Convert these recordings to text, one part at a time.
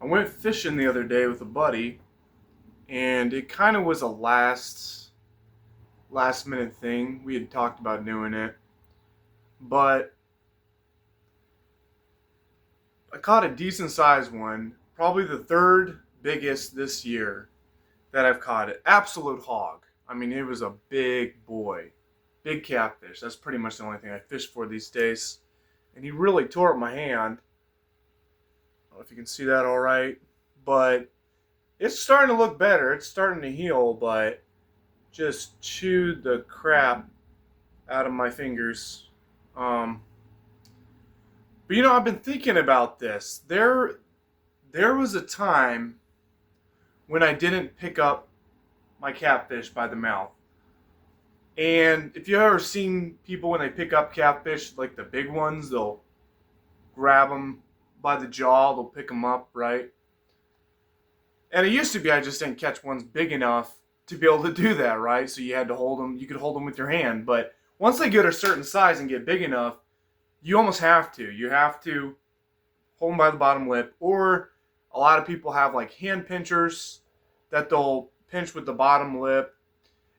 I went fishing the other day with a buddy, and it kind of was a last minute thing. We had talked about doing it, but I caught a decent sized one, probably the third biggest this year that I've caught. It absolute hog. I mean, it was a big boy, big catfish. That's pretty much the only thing I fish for these days. And he really tore up my hand. I don't know if you can see that all right, but it's starting to look better. It's starting to heal, but just chewed the crap out of my fingers. Um, but I've been thinking about this. There was a time when I didn't pick up my catfish by the mouth. And if you've ever seen people when they pick up catfish, like the big ones, they'll grab them by the jaw, they'll pick them up, right? And it used to be I just didn't catch ones big enough to be able to do that, right? So you had to hold them, you could hold them with your hand. But once they get a certain size and get big enough, you almost have to. You have to hold them by the bottom lip, or a lot of people have like hand pinchers that they'll pinch with the bottom lip.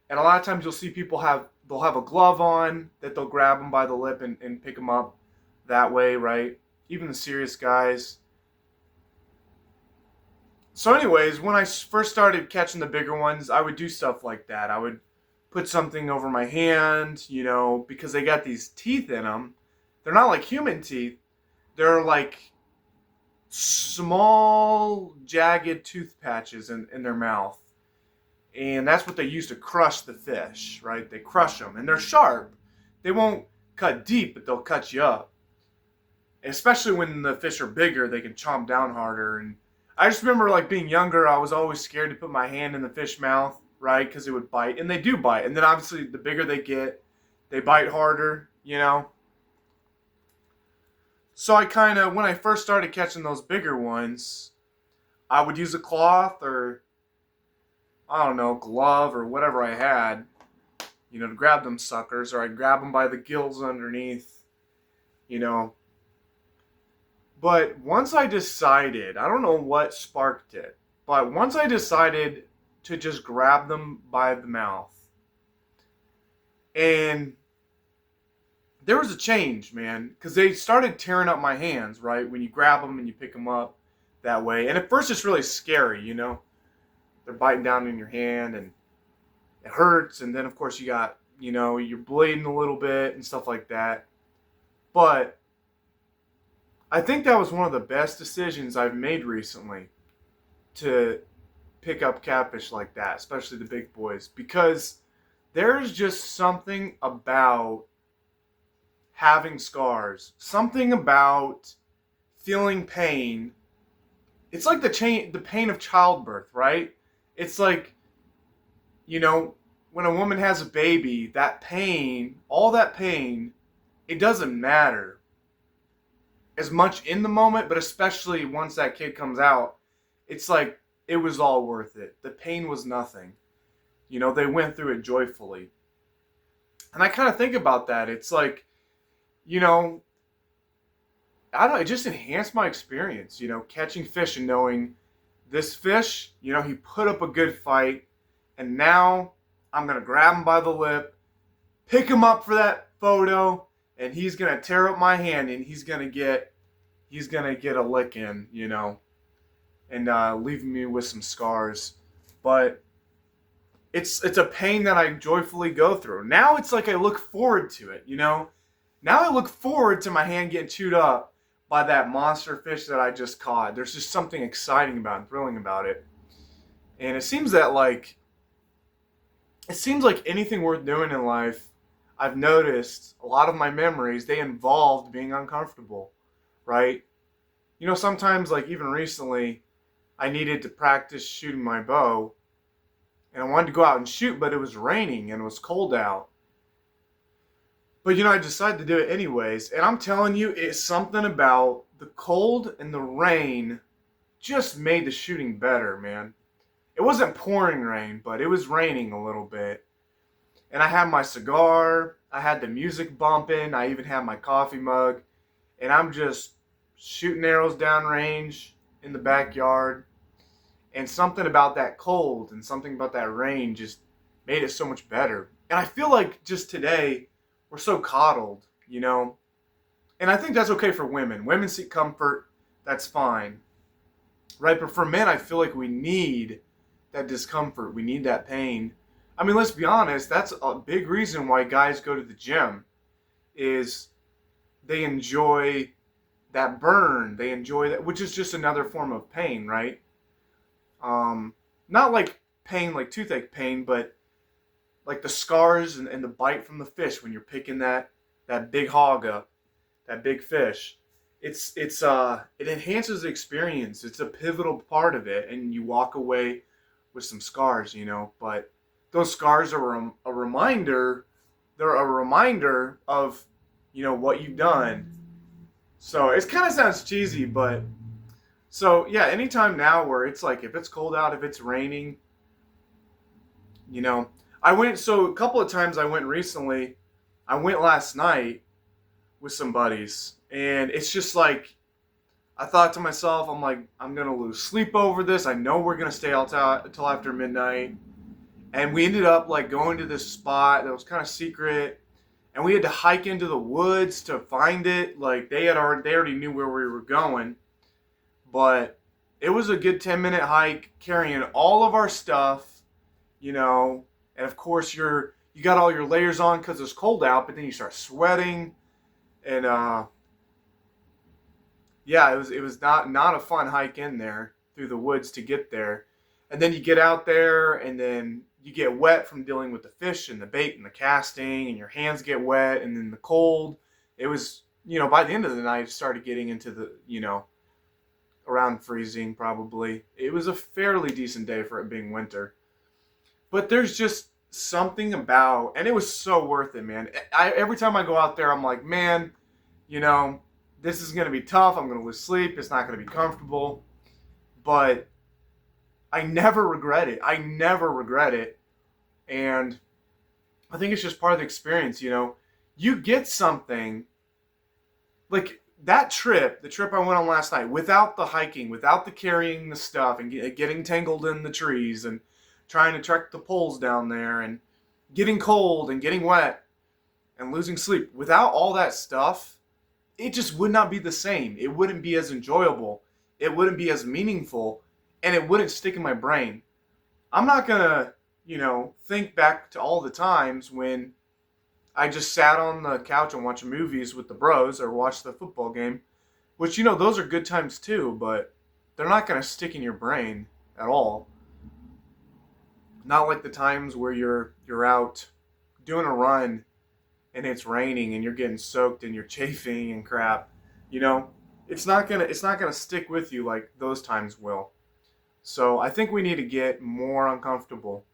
And a lot of times you'll see people they'll have a glove on that they'll grab them by the lip and pick them up that way, right? Even the serious guys. So, anyways, when I first started catching the bigger ones, I would do stuff like that. I would put something over my hand, because they got these teeth in them. They're not like human teeth. They're like small, jagged tooth patches in their mouth. And that's what they use to crush the fish, right? They crush them. And they're sharp. They won't cut deep, but they'll cut you up. Especially when the fish are bigger, they can chomp down harder. And I just remember like being younger, I was always scared to put my hand in the fish mouth, right? Because it would bite. And they do bite. And then obviously the bigger they get, they bite harder. So I kind of, when I first started catching those bigger ones, I would use a cloth or, I don't know, glove or whatever I had, to grab them suckers, or I'd grab them by the gills underneath, you know. But once I decided, I don't know what sparked it, but once I decided to just grab them by the mouth, and there was a change, man, because they started tearing up my hands, right? When you grab them and you pick them up that way. And at first it's really scary. They're biting down in your hand and it hurts. And then, of course, you're bleeding a little bit and stuff like that. But I think that was one of the best decisions I've made recently to pick up catfish like that, especially the big boys, because there's just something about having scars, something about feeling pain. It's like the pain of childbirth, right? It's like, when a woman has a baby, that pain, all that pain, it doesn't matter as much in the moment, but especially once that kid comes out, it's like it was all worth it. The pain was nothing. They went through it joyfully. And I kind of think about that. It's like, you know, I don't know, it just enhanced my experience, catching fish and knowing this fish, he put up a good fight, and now I'm going to grab him by the lip, pick him up for that photo, and he's going to tear up my hand, and he's going to get a lick in, and leaving me with some scars. But it's a pain that I joyfully go through. Now it's like I look forward to it. Now I look forward to my hand getting chewed up by that monster fish that I just caught. There's just something exciting about and thrilling about it. And it seems like anything worth doing in life, I've noticed a lot of my memories, they involved being uncomfortable, right? Sometimes, like even recently, I needed to practice shooting my bow, and I wanted to go out and shoot, but it was raining and it was cold out. But I decided to do it anyways, and I'm telling you, it's something about the cold and the rain just made the shooting better, man. It wasn't pouring rain, but it was raining a little bit. And I had my cigar, I had the music bumping, I even had my coffee mug, and I'm just shooting arrows downrange, in the backyard. And something about that cold and something about that rain just made it so much better. And I feel like just today, we're so coddled, you know? And I think that's okay for women. Women seek comfort, that's fine. Right? But for men, I feel like we need that discomfort. We need that pain. I mean, let's be honest, that's a big reason why guys go to the gym is they enjoy that burn. They enjoy that, which is just another form of pain, right? Not like pain, like toothache pain, but like the scars and the bite from the fish when you're picking that big hog up, that big fish. It enhances the experience. It's a pivotal part of it, and you walk away with some scars, you know. But those scars are a reminder. They're a reminder of, you know, what you've done. So it kind of sounds cheesy, but so yeah, anytime now where it's like if it's cold out, if it's raining, you know, so a couple of times I went recently. I went last night with some buddies, and it's just like I thought to myself, I'm like, I'm gonna lose sleep over this. I know we're gonna stay out until after midnight, and we ended up like going to this spot that was kind of secret, and we had to hike into the woods to find it. Like they already knew where we were going, but it was a good 10-minute hike carrying all of our stuff, you know, and of course you got all your layers on because it's cold out, but then you start sweating, and yeah, it was not a fun hike in there through the woods to get there, and then you get out there and then you get wet from dealing with the fish and the bait and the casting, and your hands get wet, and then the cold. It was, you know, by the end of the night it started getting into the, you know, around freezing probably. It was a fairly decent day for it being winter. But there's just something about, and it was so worth it, man. Every time I go out there, I'm like, man, you know, this is going to be tough. I'm going to lose sleep. It's not going to be comfortable. But I never regret it. I never regret it. And I think it's just part of the experience, you know. You get something like that trip, the trip I went on last night, without the hiking, without the carrying the stuff and getting tangled in the trees and trying to trek the poles down there and getting cold and getting wet and losing sleep. Without all that stuff, it just would not be the same. It wouldn't be as enjoyable. It wouldn't be as meaningful, and it wouldn't stick in my brain. I'm not going to, you know, think back to all the times when I just sat on the couch and watched movies with the bros or watched the football game, which, you know, those are good times too, but they're not going to stick in your brain at all. Not like the times where you're out doing a run and it's raining and you're getting soaked and you're chafing and crap. You know, it's not gonna stick with you like those times will. So I think we need to get more uncomfortable.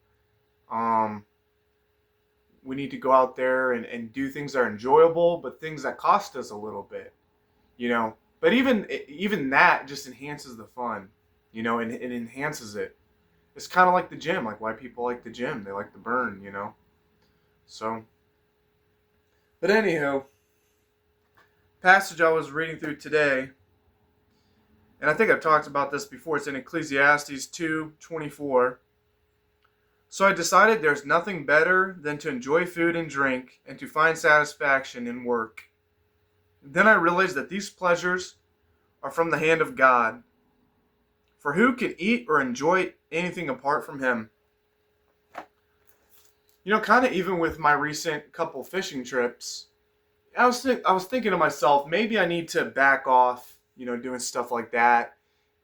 We need to go out there and do things that are enjoyable, but things that cost us a little bit. You know, but even that just enhances the fun. You know, and it enhances it. It's kind of like the gym, like why people like the gym. They like the burn, you know. So, but anywho, passage I was reading through today, and I think I've talked about this before. It's in Ecclesiastes 2:24. So I decided there's nothing better than to enjoy food and drink and to find satisfaction in work. Then I realized that these pleasures are from the hand of God. For who can eat or enjoy anything apart from him? You know, kind of even with my recent couple fishing trips, I was thinking to myself, maybe I need to back off, you know, doing stuff like that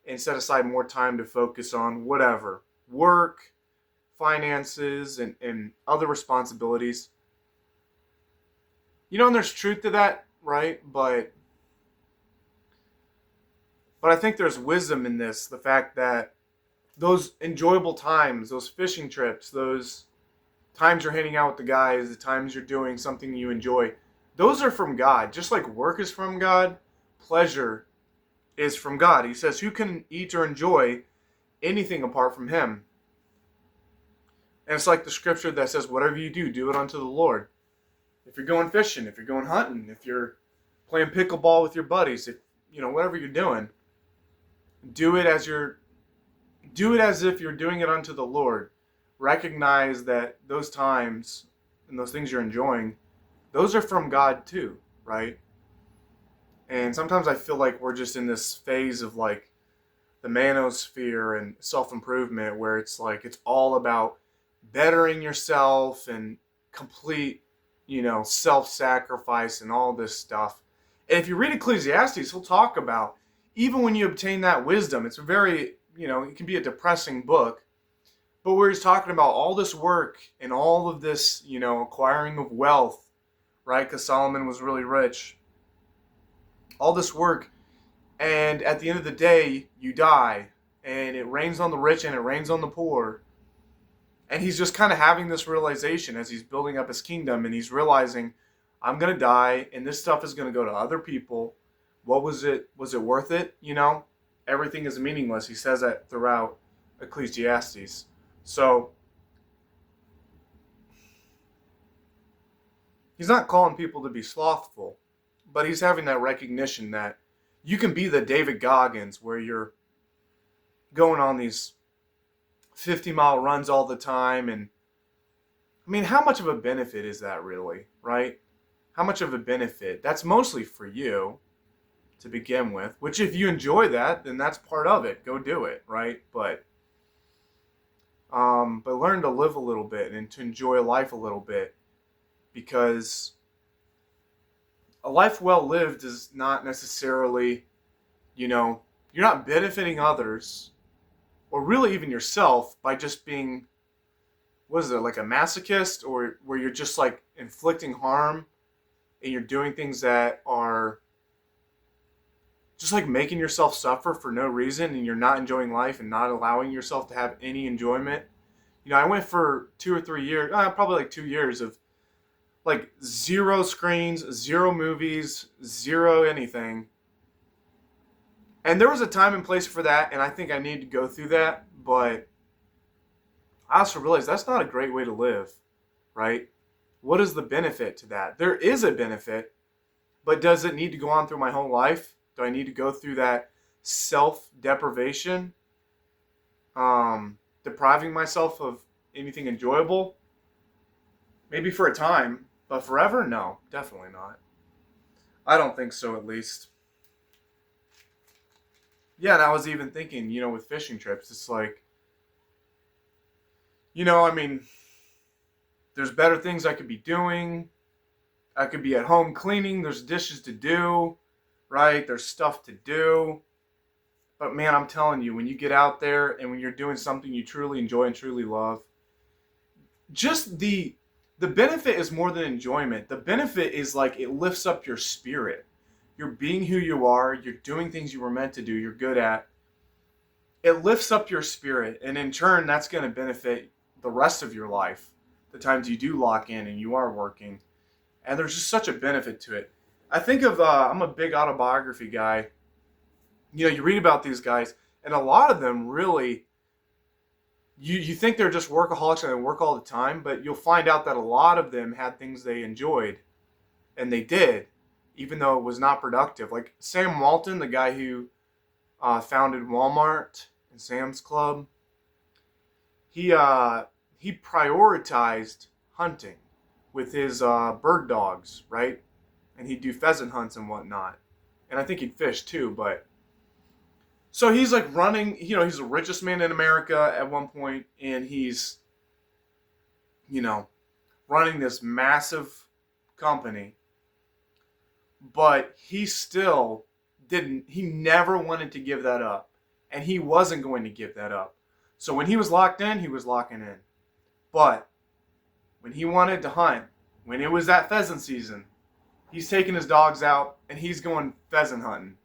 and set aside more time to focus on whatever, work, finances, and other responsibilities. You know, and there's truth to that, right? But I think there's wisdom in this, the fact that those enjoyable times, those fishing trips, those times you're hanging out with the guys, the times you're doing something you enjoy, those are from God. Just like work is from God, pleasure is from God. He says, who can eat or enjoy anything apart from him? And it's like the scripture that says, whatever you do, do it unto the Lord. If you're going fishing, if you're going hunting, if you're playing pickleball with your buddies, if, you know, whatever you're doing, Do it as if you're doing it unto the Lord. Recognize that those times and those things you're enjoying, those are from God too, right? And sometimes I feel like we're just in this phase of like the manosphere and self-improvement where it's like it's all about bettering yourself and complete, self-sacrifice and all this stuff. And if you read Ecclesiastes, he'll talk about even when you obtain that wisdom, it's a very, it can be a depressing book, but where he's talking about all this work and all of this, acquiring of wealth, right? Because Solomon was really rich. All this work, and at the end of the day, you die, and it rains on the rich and it rains on the poor. And he's just kind of having this realization as he's building up his kingdom, and he's realizing, I'm going to die, and this stuff is going to go to other people. What was it? Was it worth it? Everything is meaningless. He says that throughout Ecclesiastes. So he's not calling people to be slothful, but he's having that recognition that you can be the David Goggins where you're going on these 50-mile runs all the time. And I mean, how much of a benefit is that really, right? How much of a benefit? That's mostly for you to begin with, which if you enjoy that, then that's part of it. Go do it, right? But learn to live a little bit and to enjoy life a little bit, because a life well lived is not necessarily, you're not benefiting others or really even yourself by just being, what is it, like a masochist, or where you're just like inflicting harm and you're doing things that are just like making yourself suffer for no reason, and you're not enjoying life and not allowing yourself to have any enjoyment. I went for 2 or 3 years, probably like 2 years of like 0 screens, 0 movies, 0 anything. And there was a time and place for that, and I think I need to go through that, but I also realized that's not a great way to live, right? What is the benefit to that? There is a benefit, but does it need to go on through my whole life? Do I need to go through that self-deprivation? Depriving myself of anything enjoyable? Maybe for a time, but forever? No, definitely not. I don't think so, at least. Yeah, and I was even thinking, with fishing trips, it's like, I mean, there's better things I could be doing. I could be at home cleaning. There's dishes to do, right? There's stuff to do. But man, I'm telling you, when you get out there and when you're doing something you truly enjoy and truly love, just the benefit is more than enjoyment. The benefit is like it lifts up your spirit. You're being who you are. You're doing things you were meant to do. You're good at. It lifts up your spirit, and in turn, that's going to benefit the rest of your life. The times you do lock in and you are working, and there's just such a benefit to it. I think of I'm a big autobiography guy. You read about these guys, and a lot of them really, you think they're just workaholics and they work all the time, but you'll find out that a lot of them had things they enjoyed, and they did, even though it was not productive. Like Sam Walton, the guy who founded Walmart and Sam's Club, he prioritized hunting with his bird dogs, right? And he'd do pheasant hunts and whatnot. And I think he'd fish too, but so he's like running, he's the richest man in America at one point, and he's, running this massive company, but he still he never wanted to give that up, and he wasn't going to give that up. So when he was locked in, he was locking in. But when he wanted to hunt, when it was that pheasant season, he's taking his dogs out and he's going pheasant hunting.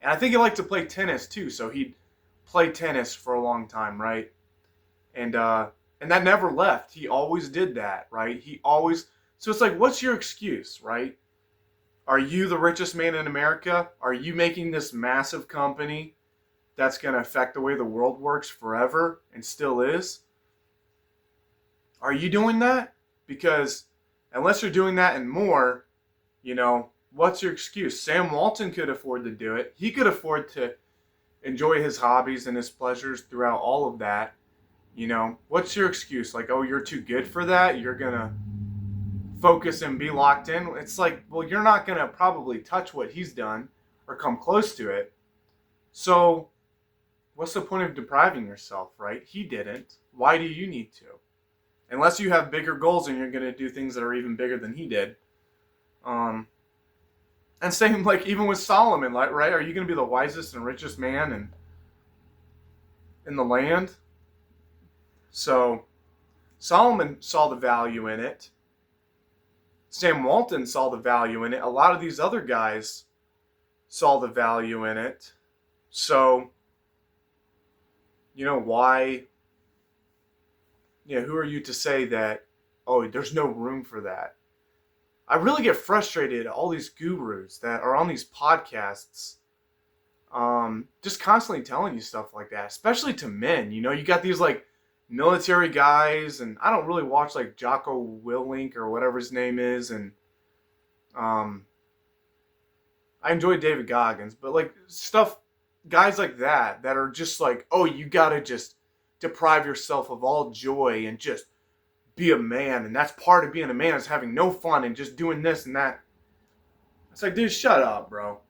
And I think he liked to play tennis too, so he'd play tennis for a long time, right? And that never left. He always did that, right? So it's like, what's your excuse, right? Are you the richest man in America? Are you making this massive company that's going to affect the way the world works forever and still is? Are you doing that? Because unless you're doing that and more, what's your excuse? Sam Walton could afford to do it. He could afford to enjoy his hobbies and his pleasures throughout all of that. What's your excuse? Like, oh, you're too good for that? You're going to focus and be locked in? It's like, well, you're not going to probably touch what he's done or come close to it. So, what's the point of depriving yourself, right? He didn't. Why do you need to? Unless you have bigger goals and you're going to do things that are even bigger than he did. And same, like, even with Solomon, like, right? Are you going to be the wisest and richest man in the land? So, Solomon saw the value in it. Sam Walton saw the value in it. A lot of these other guys saw the value in it. So, why? Who are you to say that, oh, there's no room for that? I really get frustrated at all these gurus that are on these podcasts, just constantly telling you stuff like that, especially to men. You got these like military guys, and I don't really watch like Jocko Willink or whatever his name is, and I enjoy David Goggins, but like guys like that are just like, oh, you gotta just deprive yourself of all joy and just be a man, and that's part of being a man is having no fun and just doing this and that. It's like, dude, shut up, bro.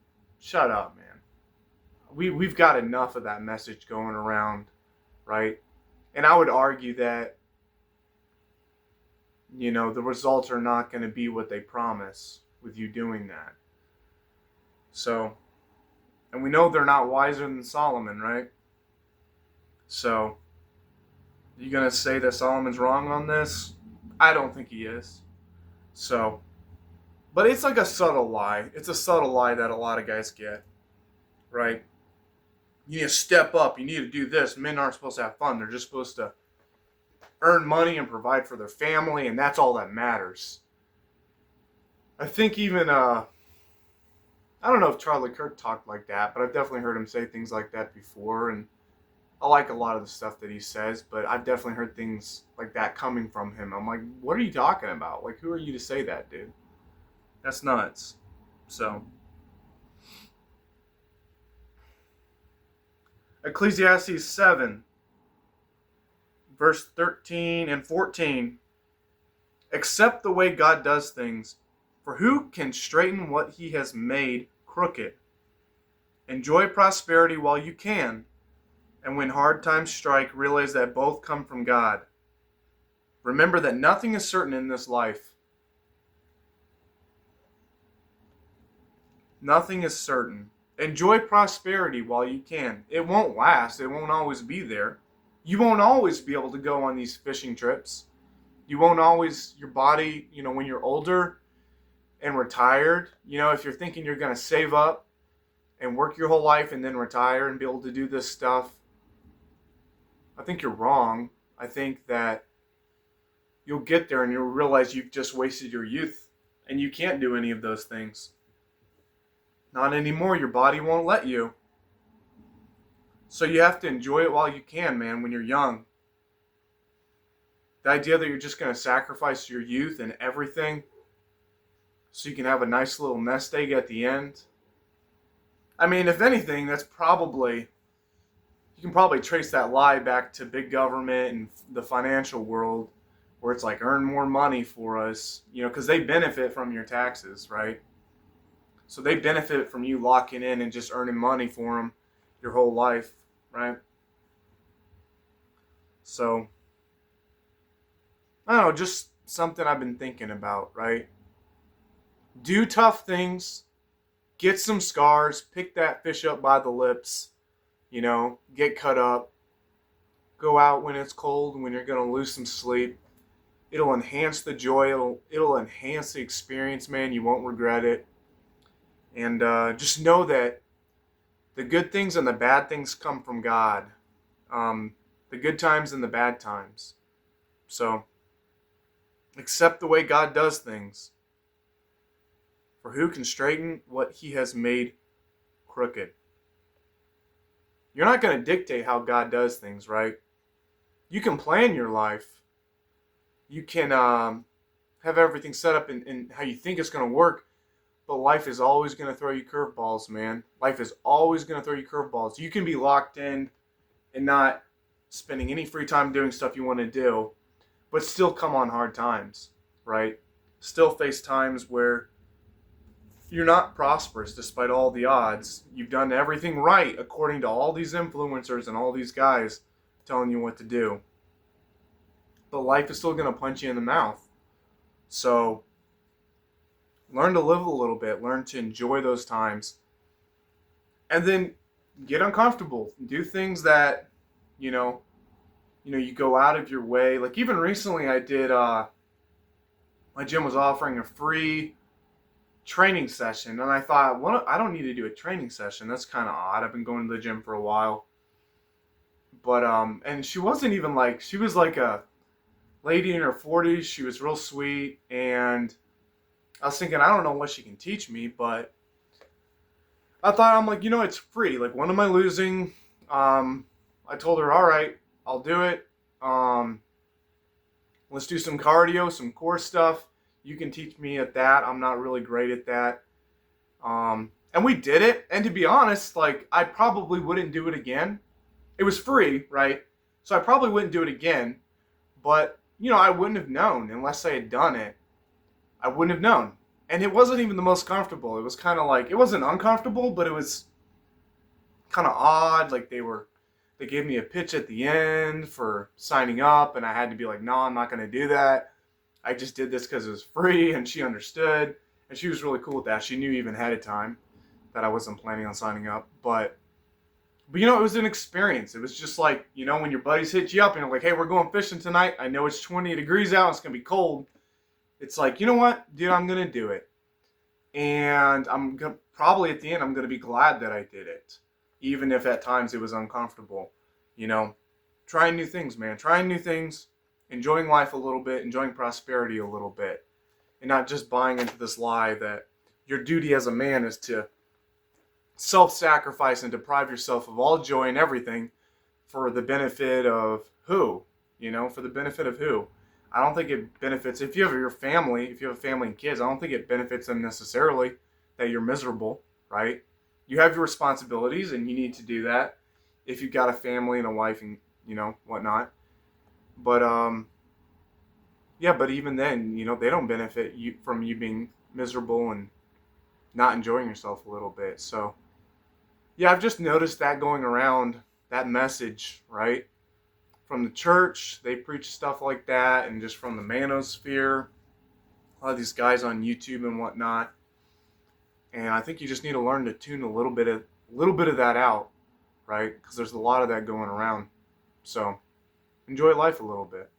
Shut up, man. We've got enough of that message going around, right? And I would argue that, the results are not going to be what they promise with you doing that. So, and we know they're not wiser than Solomon, right? So, you going to say that Solomon's wrong on this? I don't think he is. So, but it's like a subtle lie. It's a subtle lie that a lot of guys get, right? You need to step up. You need to do this. Men aren't supposed to have fun. They're just supposed to earn money and provide for their family, and that's all that matters. I think even, I don't know if Charlie Kirk talked like that, but I've definitely heard him say things like that before, and I like a lot of the stuff that he says, but I've definitely heard things like that coming from him. I'm like, what are you talking about? Like, who are you to say that, dude? That's nuts. So, Ecclesiastes 7, verse 13 and 14. Accept the way God does things, for who can straighten what he has made crooked? Enjoy prosperity while you can, and when hard times strike, realize that both come from God. Remember that nothing is certain in this life. Nothing is certain. Enjoy prosperity while you can. It won't last. It won't always be there. You won't always be able to go on these fishing trips. You won't always, your body, when you're older and retired, if you're thinking you're going to save up and work your whole life and then retire and be able to do this stuff, I think you're wrong. I think that you'll get there and you'll realize you've just wasted your youth and you can't do any of those things. Not anymore. Your body won't let you. So you have to enjoy it while you can, man, when you're young. The idea that you're just going to sacrifice your youth and everything so you can have a nice little nest egg at the end. I mean, if anything, you can probably trace that lie back to big government and the financial world, where it's like, earn more money for us, because they benefit from your taxes, right? So they benefit from you locking in and just earning money for them your whole life, right? So, I don't know, just something I've been thinking about, right? Do tough things, get some scars, pick that fish up by the lips, get cut up, go out when it's cold, when you're going to lose some sleep. It'll enhance the joy, it'll enhance the experience, man. You won't regret it. And just know that the good things and the bad things come from God. The good times and the bad times. So, accept the way God does things. For who can straighten what he has made crooked? You're not going to dictate how God does things, right? You can plan your life. You can have everything set up in how you think it's going to work. But life is always going to throw you curveballs, man. Life is always going to throw you curveballs. You can be locked in and not spending any free time doing stuff you want to do, but still come on hard times, right? Still face times where you're not prosperous despite all the odds. You've done everything right according to all these influencers and all these guys telling you what to do. But life is still going to punch you in the mouth. So learn to live a little bit. Learn to enjoy those times. And then get uncomfortable. Do things that, you go out of your way. Like even recently I did, my gym was offering a free training session, and I thought, well, I don't need to do a training session. That's kind of odd. I've been going to the gym for a while. But and she wasn't even like, she was like a lady in her 40s. She was real sweet, and I was thinking, I don't know what she can teach me, but I thought, I'm like, it's free. Like, what am I losing? I told her, all right, I'll do it. Let's do some cardio, some core stuff. You can teach me at that. I'm not really great at that. And we did it. And to be honest, like, I probably wouldn't do it again. It was free, right? So I probably wouldn't do it again. But, I wouldn't have known unless I had done it. I wouldn't have known. And it wasn't even the most comfortable. It was kind of like, it wasn't uncomfortable, but it was kind of odd. Like they gave me a pitch at the end for signing up, and I had to be like, no, I'm not going to do that. I just did this because it was free, and she understood. And she was really cool with that. She knew even ahead of time that I wasn't planning on signing up. But it was an experience. It was just like, when your buddies hit you up and you're like, hey, we're going fishing tonight. I know it's 20 degrees out. It's going to be cold. It's like, you know what, dude, I'm going to do it. And probably at the end, I'm going to be glad that I did it. Even if at times it was uncomfortable. Trying new things, man. Trying new things. Enjoying life a little bit. Enjoying prosperity a little bit. And not just buying into this lie that your duty as a man is to self-sacrifice and deprive yourself of all joy and everything for the benefit of who? For the benefit of who? I don't think it benefits, if you have a family and kids, I don't think it benefits them necessarily that you're miserable, right? You have your responsibilities and you need to do that if you've got a family and a wife and, whatnot. But, but even then, they don't benefit you from you being miserable and not enjoying yourself a little bit. So, yeah, I've just noticed that going around, that message, right? From the church, they preach stuff like that, and just from the manosphere, a lot of these guys on YouTube and whatnot. And I think you just need to learn to tune a little bit of that out, right? Because there's a lot of that going around. So enjoy life a little bit.